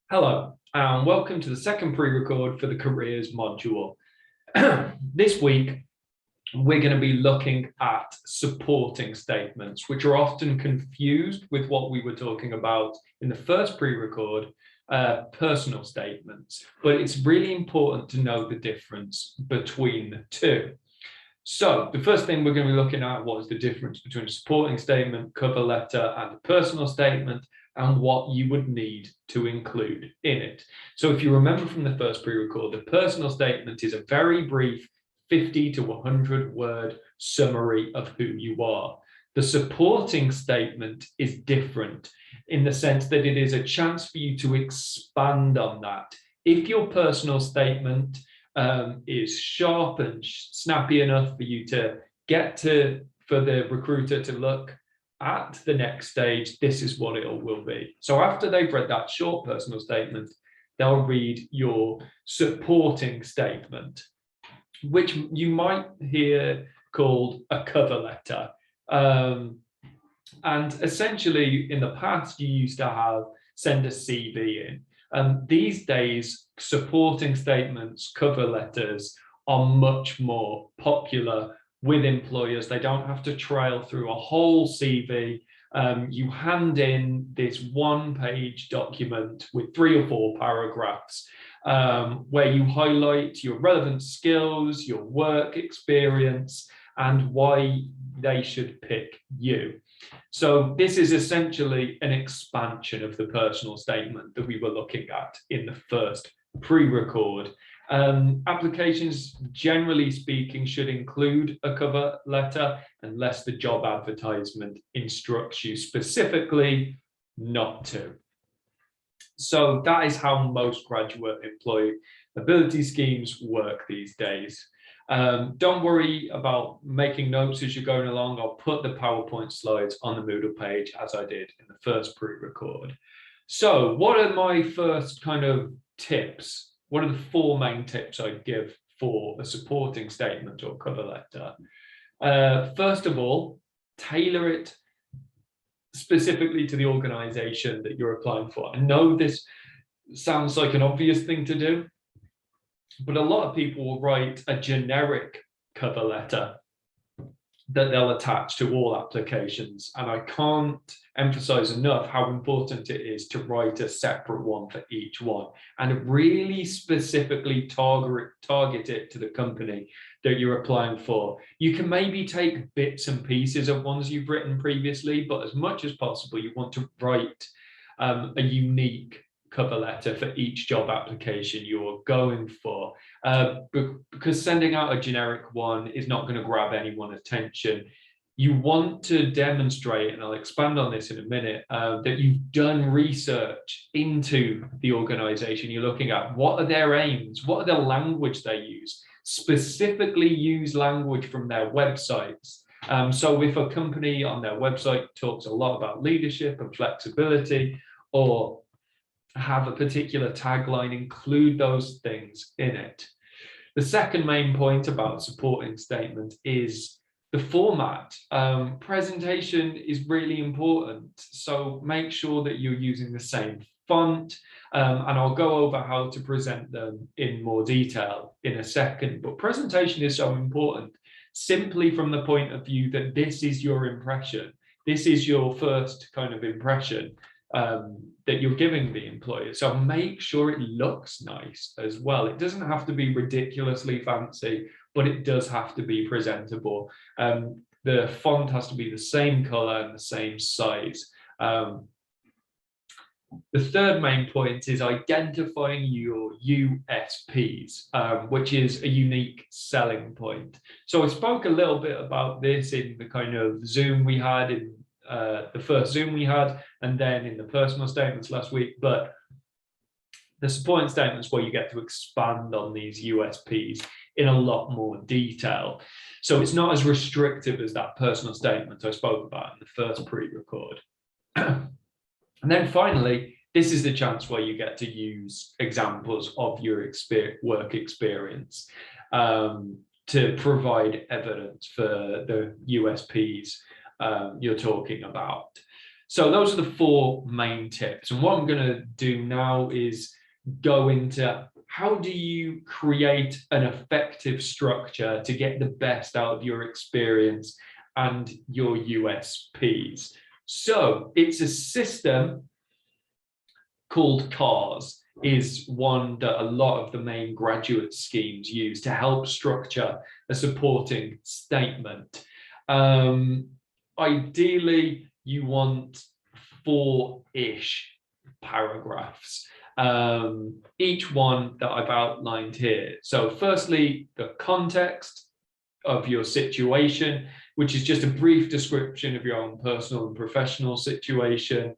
Hello, and welcome to the second pre-record for the careers module. This week, we're going to be looking at supporting statements, which are often confused with what we were talking about in the first pre-record, personal statements. But it's really important to know the difference between the two. So the first thing we're going to be looking at was the difference between a supporting statement, cover letter, and a personal statement, and what you would need to include in it. So if you remember from the first pre-record, the personal statement is a very brief 50 to 100 word summary of who you are. The supporting statement is different in the sense that it is a chance for you to expand on that. If your personal statement is sharp and snappy enough for you to get to, for the recruiter to look at the next stage, this is what it will be. So after they've read that short personal statement, they'll read your supporting statement, which you might hear called a cover letter. And essentially in the past, you used to send a CV in. These days, supporting statements, cover letters are much more popular with employers. They don't have to trail through a whole CV. You hand in this one-page document with 3 or 4 paragraphs where you highlight your relevant skills, your work experience, and why they should pick you. So this is essentially an expansion of the personal statement that we were looking at in the first pre-record. Applications, generally speaking, should include a cover letter unless the job advertisement instructs you specifically not to. So that is how most graduate employability schemes work these days. Don't worry about making notes as you're going along. I'll put the PowerPoint slides on the Moodle page as I did in the first pre-record. So what are my first kind of tips? What are the 4 main tips I'd give for a supporting statement or cover letter? First of all, tailor it specifically to the organization that you're applying for. I know this sounds like an obvious thing to do, but a lot of people will write a generic cover letter that they'll attach to all applications. And I can't emphasize enough how important it is to write a separate one for each one and really specifically target it to the company that you're applying for. You can maybe take bits and pieces of ones you've written previously, but as much as possible, you want to write a unique cover letter for each job application you're going for, because sending out a generic one is not going to grab anyone's attention. You want to demonstrate, and I'll expand on this in a minute, that you've done research into the organization you're looking at. What are their aims? What are the language they use? Specifically use language from their websites. So if a company on their website talks a lot about leadership and flexibility, or have a particular tagline, include those things in it. The second main point about supporting statement is the format. Presentation is really important, so make sure that you're using the same font, and I'll go over how to present them in more detail in a second. But presentation is so important simply from the point of view that this is your impression. This is your first kind of impression that you're giving the employer. So make sure it looks nice as well. It doesn't have to be ridiculously fancy, but it does have to be presentable. The font has to be the same color and the same size. The third main point is identifying your USPs, which is a unique selling point. So I spoke a little bit about this in the kind of Zoom we had, in the first Zoom we had, and then in the personal statements last week. But the supporting statements where you get to expand on these USPs in a lot more detail. So it's not as restrictive as that personal statement I spoke about in the first pre-record. And then finally, this is the chance where you get to use examples of your work experience to provide evidence for the USPs you're talking about. So those are the 4 main tips. And what I'm going to do now is go into how do you create an effective structure to get the best out of your experience and your USPs. So it's a system called CARS, is one that a lot of the main graduate schemes use to help structure a supporting statement. Ideally, you want 4-ish paragraphs, each one that I've outlined here. So firstly, the context of your situation, which is just a brief description of your own personal and professional situation.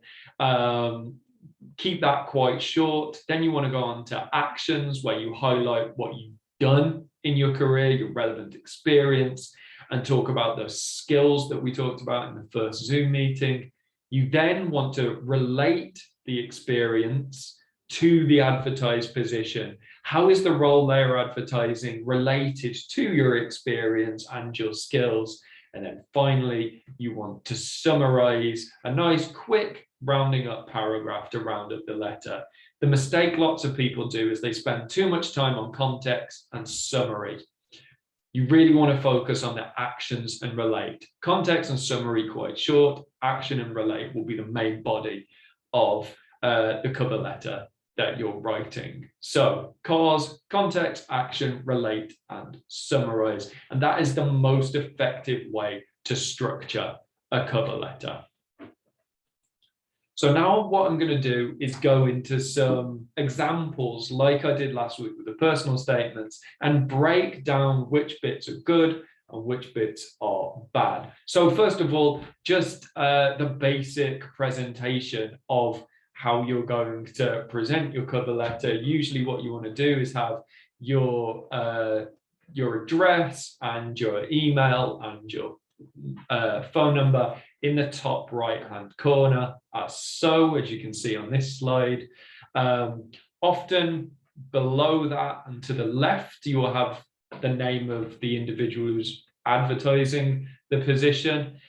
Keep that quite short. Then you want to go on to actions, where you highlight what you've done in your career, your relevant experience, and talk about those skills that we talked about in the first Zoom meeting. You then want to relate the experience to the advertised position. How is the role they're advertising related to your experience and your skills? And then finally, you want to summarize a nice, quick, rounding up paragraph to round up the letter. The mistake lots of people do is they spend too much time on context and summary. You really want to focus on the actions and relate. Context and summary quite short. Action and relate will be the main body of the cover letter that you're writing. So cause, context, action, relate, and summarize. And that is the most effective way to structure a cover letter. So now what I'm going to do is go into some examples like I did last week with the personal statements and break down which bits are good and which bits are bad. So first of all, just the basic presentation of how you're going to present your cover letter. Usually what you want to do is have your address and your email and your phone number in the top right hand corner, as you can see on this slide. Often below that and to the left, you will have the name of the individual who's advertising the position.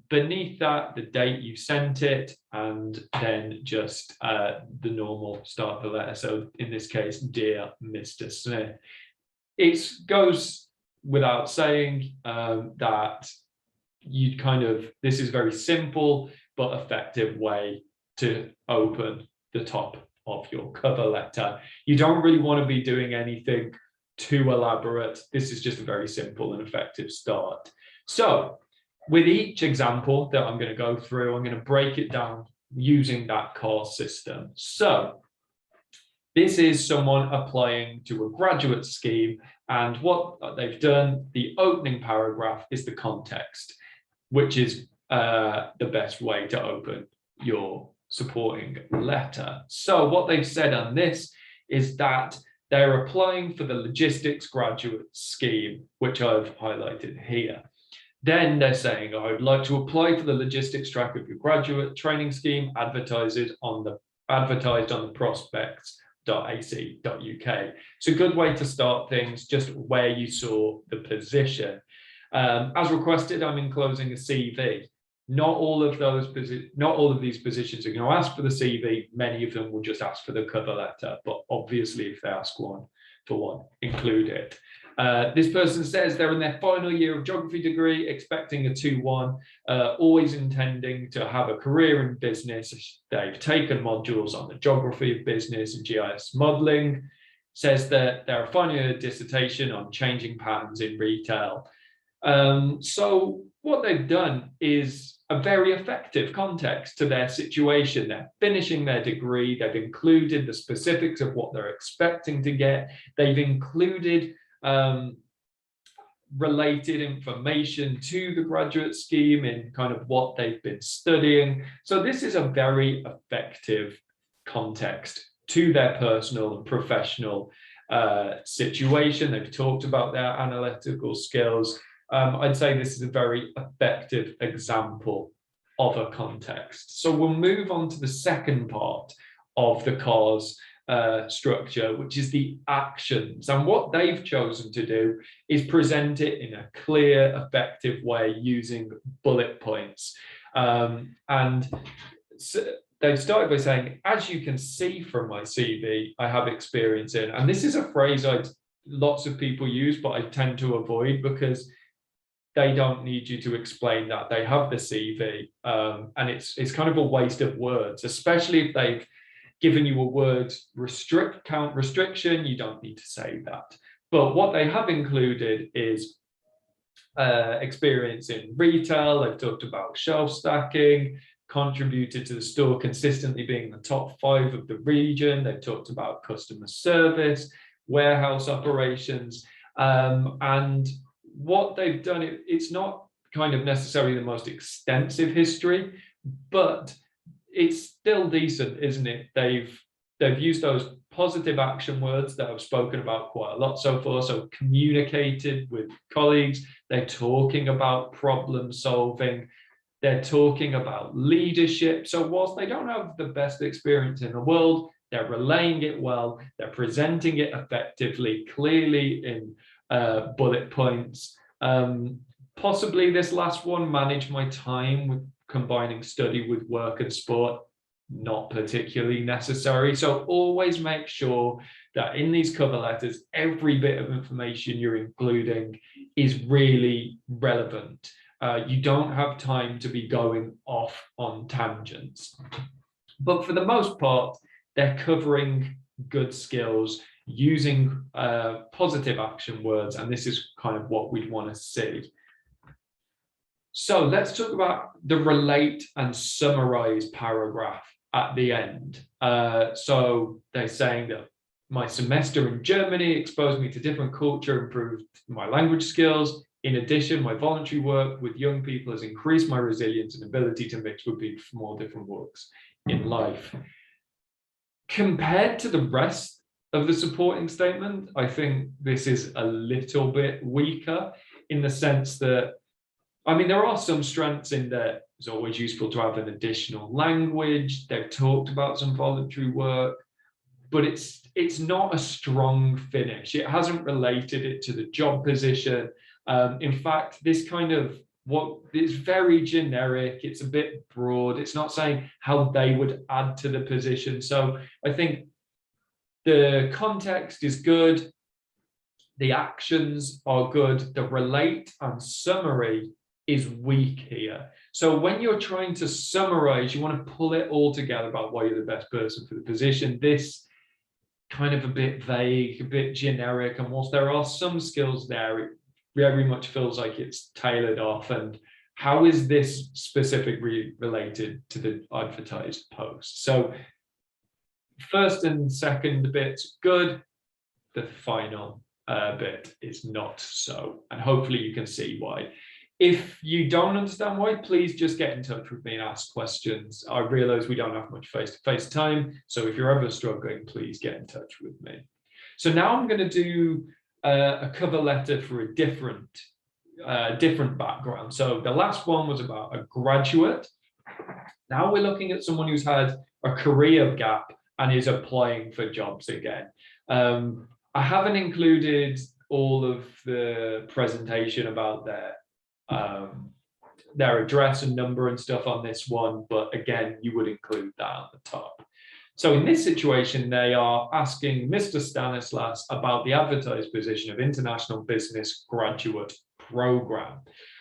Beneath that, the date you sent it, and then just the normal start of the letter. So in this case, dear Mr. Smith. It goes without saying that this is a very simple but effective way to open the top of your cover letter. You don't really want to be doing anything too elaborate. This is just a very simple and effective start. So with each example that I'm going to go through, I'm going to break it down using that CARS system. So this is someone applying to a graduate scheme, and what they've done, the opening paragraph is the context, which is the best way to open your supporting letter. So what they've said on this is that they're applying for the logistics graduate scheme, which I've highlighted here. Then they're saying, I would like to apply for the logistics track of your graduate training scheme, advertised on the prospects.ac.uk. It's a good way to start things, just where you saw the position. As requested, I'm enclosing a CV. Not all of these positions are going to ask for the CV. Many of them will just ask for the cover letter, but obviously if they ask for one, include it. This person says they're in their final year of geography degree, expecting a 2-1, always intending to have a career in business. They've taken modules on the geography of business and GIS modeling. Says that they're a final year dissertation on changing patterns in retail. So what they've done is a very effective context to their situation. They're finishing their degree. They've included the specifics of what they're expecting to get. They've included related information to the graduate scheme in kind of what they've been studying. So this is a very effective context to their personal and professional situation. They've talked about their analytical skills. I'd say this is a very effective example of a context. So we'll move on to the second part of the CARS structure, which is the actions. And what they've chosen to do is present it in a clear, effective way using bullet points. And so they've started by saying, as you can see from my CV, I have experience in, and this is a phrase lots of people use, but I tend to avoid because they don't need you to explain that. They have the CV, and it's kind of a waste of words, especially if they've given you a word count restriction. You don't need to say that. But what they have included is experience in retail. They've talked about shelf stacking, contributed to the store consistently being in the top 5 of the region. They've talked about customer service, warehouse operations, and what they've done, it's not kind of necessarily the most extensive history, but it's still decent, isn't it? They've used those positive action words that I've spoken about quite a lot so far. So communicated with colleagues, they're talking about problem solving, they're talking about leadership. So whilst they don't have the best experience in the world, they're relaying it well, they're presenting it effectively, clearly in bullet points. Possibly this last one, manage my time with combining study with work and sport, not particularly necessary. So always make sure that in these cover letters, every bit of information you're including is really relevant. You don't have time to be going off on tangents. But for the most part, they're covering good skills using positive action words, and this is kind of what we'd want to see. So let's talk about the relate and summarize paragraph at the end. So they're saying that my semester in Germany exposed me to different culture, improved my language skills. In addition, my voluntary work with young people has increased my resilience and ability to mix with people from all different walks in life. Compared to the rest of the supporting statement, I think this is a little bit weaker in the sense that, I mean, there are some strengths in that. It's always useful to have an additional language. They've talked about some voluntary work, but it's not a strong finish. It hasn't related it to the job position. In fact, this kind of it's very generic. It's a bit broad. It's not saying how they would add to the position. So I think the context is good. The actions are good. The relate and summary is weak here. So when you're trying to summarize, you want to pull it all together about why you're the best person for the position. This kind of a bit vague, a bit generic, and whilst there are some skills there, it very much feels like it's tailored off. And how is this specifically related to the advertised post? So first and second bits good, the final bit is not so, and hopefully you can see why. If you don't understand why, please just get in touch with me and ask questions. I realize we don't have much face-to-face time, so if you're ever struggling, please get in touch with me. So now I'm going to do a cover letter for a different background. So the last one was about a graduate. Now we're looking at someone who's had a career gap and is applying for jobs again. I haven't included all of the presentation about their address and number and stuff on this one, but again, you would include that at the top. So in this situation, they are asking Mr. Stanislas about the advertised position of International Business Graduate Program.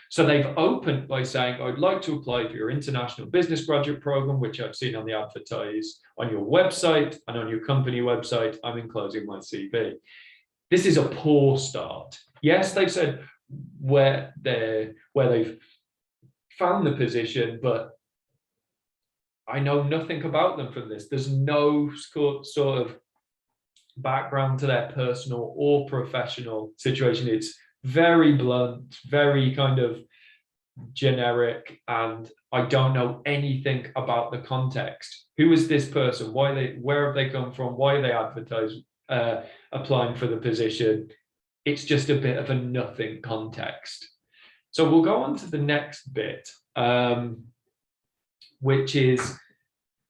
So they've opened by saying, I'd like to apply for your International Business Graduate Program, which I've seen on the advertise on your website and on your company website. I'm enclosing my CV. This is a poor start. Yes, they've said where they've found the position, but I know nothing about them from this. There's no sort of background to their personal or professional situation. It's very blunt, very kind of generic, and I don't know anything about the context. Who is this person? Where have they come from? Why are they applying for the position? It's just a bit of a nothing context. So we'll go on to the next bit, which is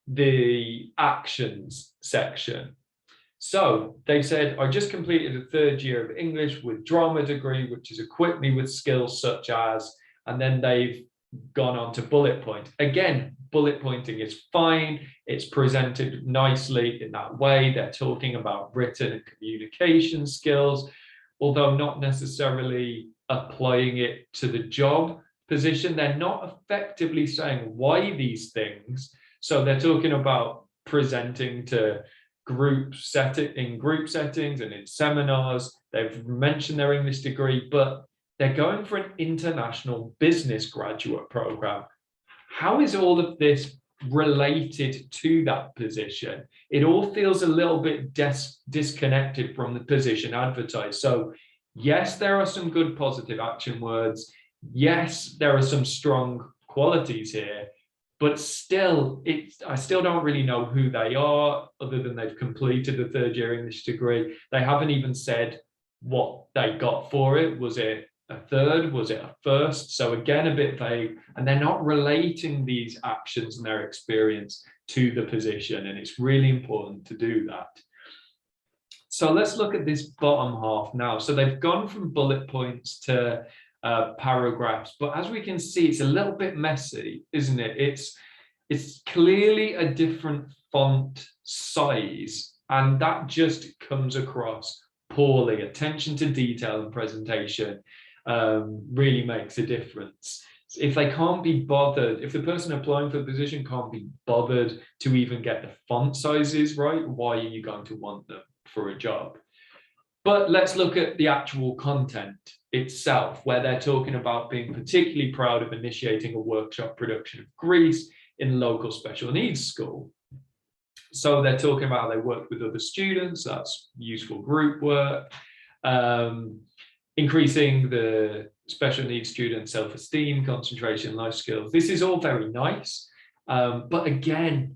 the actions section. So they said, I just completed a 3rd year of English with drama degree, which has equipped me with skills such as, and then they've gone on to bullet point. Again, bullet pointing is fine. It's presented nicely in that way. They're talking about written and communication skills, although not necessarily applying it to the job position. They're not effectively saying why these things. So they're talking about presenting to group settings and in seminars. They've mentioned their English degree, but they're going for an international business graduate program. How is all of this related to that position? It all feels a little bit disconnected from the position advertised. So yes, there are some good positive action words. Yes, there are some strong qualities here, but still, I still don't really know who they are, other than they've completed the third year English degree. They haven't even said what they got for it. Was it a third? Was it a first? So again, a bit vague, and they're not relating these actions and their experience to the position, and it's really important to do that. So let's look at this bottom half now. So they've gone from bullet points to paragraphs, but as we can see, it's a little bit messy, isn't it? It's clearly a different font size, and that just comes across poorly. Attention to detail and presentation really makes a difference. If they can't be bothered, if the person applying for the position can't be bothered to even get the font sizes right, why are you going to want them for a job? But let's look at the actual content itself, where they're talking about being particularly proud of initiating a workshop production of Greece in a local special needs school. So they're talking about how they worked with other students, that's useful group work, increasing the special needs student self-esteem, concentration, life skills. This is all very nice, but again,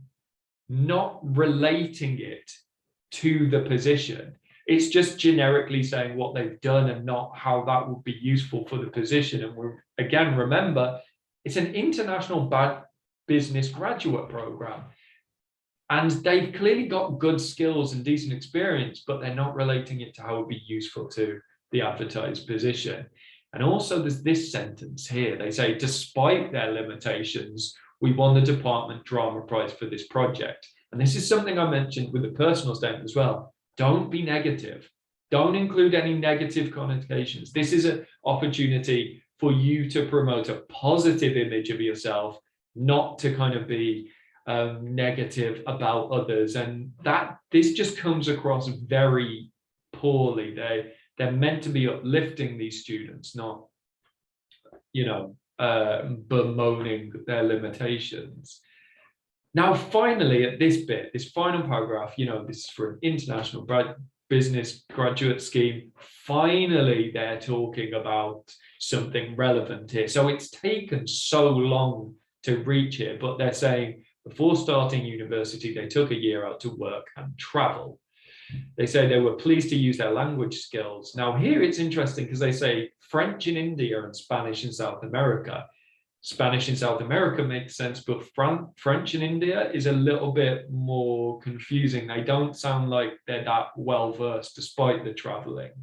not relating it to the position. It's just generically saying what they've done and not how that would be useful for the position. And we're, again, remember, it's an international business graduate program. And they've clearly got good skills and decent experience, but they're not relating it to how it would be useful to the advertised position. And also there's this sentence here. They say, despite their limitations, we won the department drama prize for this project. And this is something I mentioned with a personal statement as well. Don't be negative. Don't include any negative connotations. This is an opportunity for you to promote a positive image of yourself, not to kind of be negative about others. And that this just comes across very poorly. They're meant to be uplifting these students, not, you know, bemoaning their limitations. Now, finally, at this bit, this final paragraph, you know, this is for an international business graduate scheme. Finally, they're talking about something relevant here. So it's taken so long to reach here, but they're saying before starting university, they took a year out to work and travel. They say they were pleased to use their language skills. Now, here it's interesting because they say French in India and Spanish in South America. Spanish in South America makes sense, but French in India is a little bit more confusing. They don't sound like they're that well versed despite the traveling.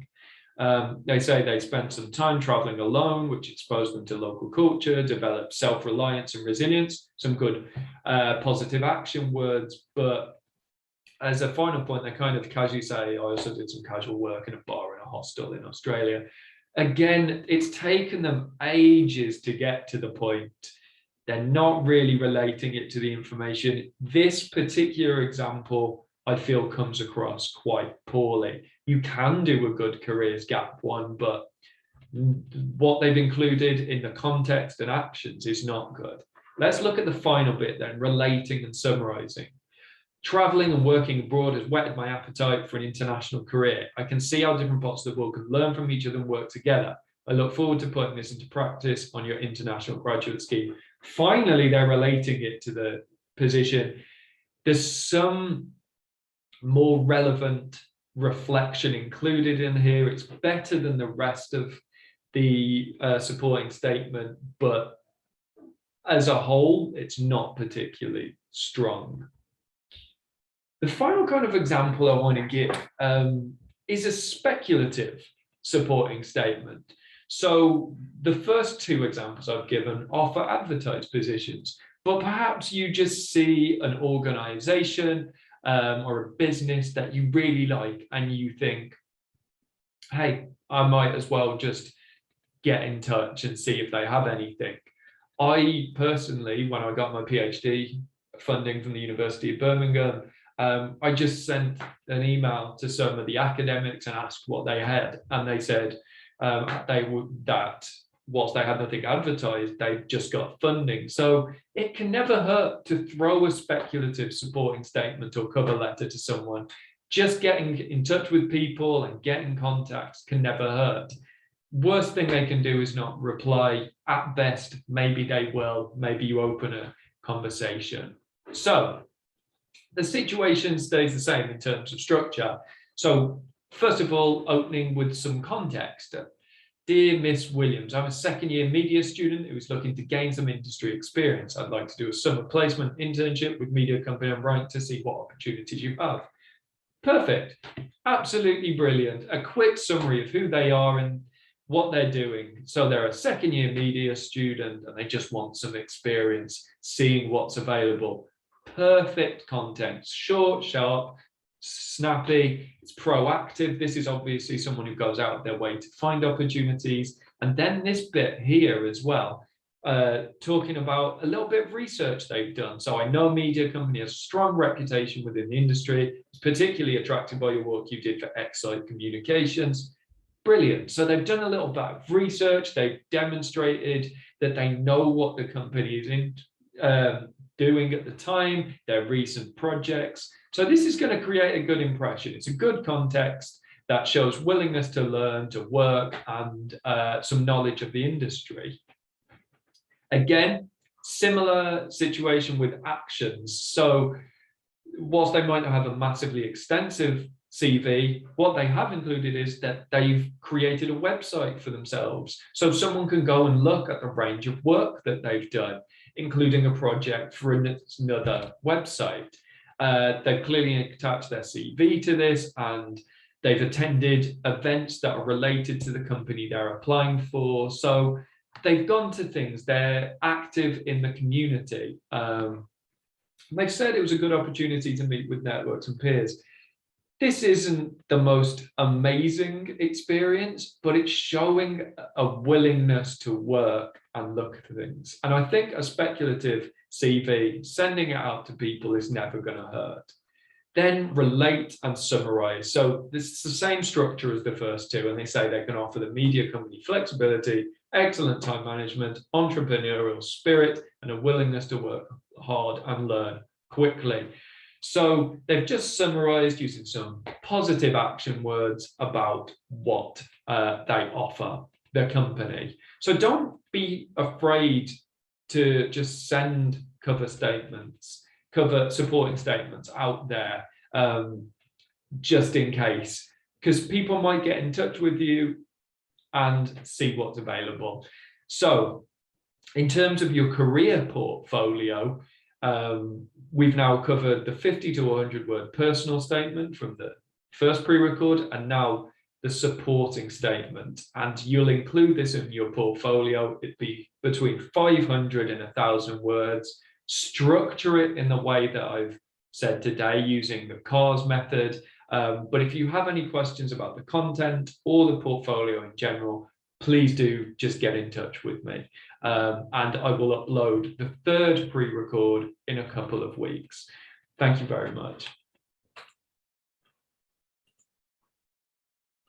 They say they spent some time traveling alone, which exposed them to local culture, developed self-reliance and resilience, some good positive action words. But as a final point, they kind of casually say, I also did some casual work in a bar in a hostel in Australia. Again, it's taken them ages to get to the point. They're not really relating it to the information. This particular example, I feel, comes across quite poorly. You can do a good careers gap one, but what they've included in the context and actions is not good. Let's look at the final bit then, relating and summarizing. Traveling and working abroad has whetted my appetite for an international career. I can see how different parts of the world can learn from each other and work together. I look forward to putting this into practice on your international graduate scheme. Finally, they're relating it to the position. There's some more relevant reflection included in here. It's better than the rest of the supporting statement, but as a whole, it's not particularly strong. The final kind of example I want to give is a speculative supporting statement. So the first two examples I've given are for advertised positions, but perhaps you just see an organization or a business that you really like and you think, hey, I might as well just get in touch and see if they have anything. I personally, when I got my PhD funding from the University of Birmingham, I just sent an email to some of the academics and asked what they had, and they said that whilst they had nothing advertised, they just got funding. So it can never hurt to throw a speculative supporting statement or cover letter to someone. Just getting in touch with people and getting contacts can never hurt. Worst thing they can do is not reply. At best, maybe they will, maybe you open a conversation. So the situation stays the same in terms of structure. So first of all, opening with some context. Dear Miss Williams, I'm a second-year media student who is looking to gain some industry experience. I'd like to do a summer placement internship with media company I'm right to see what opportunities you have. Perfect. Absolutely brilliant. A quick summary of who they are and what they're doing. So they're a second-year media student and they just want some experience seeing what's available. Perfect content, short, sharp, snappy, it's proactive. This is obviously someone who goes out of their way to find opportunities. And then this bit here as well, talking about a little bit of research they've done. So I know media company has a strong reputation within the industry. It's particularly attracted by your work you did for Excite Communications. Brilliant. So they've done a little bit of research. They've demonstrated that they know what the company is doing at the time, their recent projects. So this is going to create a good impression. It's a good context that shows willingness to learn, to work, and some knowledge of the industry. Again, similar situation with actions. So whilst they might not have a massively extensive CV, what they have included is that they've created a website for themselves. So someone can go and look at the range of work that they've done, including a project for another website. They've clearly attached their CV to this, and they've attended events that are related to the company they're applying for. So they've gone to things, they're active in the community. They've said it was a good opportunity to meet with networks and peers. This isn't the most amazing experience, but it's showing a willingness to work and look at things. And I think a speculative CV, sending it out to people is never going to hurt. Then relate and summarize. So this is the same structure as the first two, and they say they can offer the media company flexibility, excellent time management, entrepreneurial spirit, and a willingness to work hard and learn quickly. So they've just summarized using some positive action words about what they offer the company. So don't be afraid to just send cover statements, cover supporting statements out there just in case, because people might get in touch with you and see what's available. So in terms of your career portfolio, we've now covered the 50 to 100 word personal statement from the first pre-record, and now the supporting statement. And you'll include this in your portfolio. It'd be between 500 and 1,000 words. Structure it in the way that I've said today using the CARS method. But if you have any questions about the content or the portfolio in general, please do just get in touch with me. And I will upload the third pre-record in a couple of weeks. Thank you very much.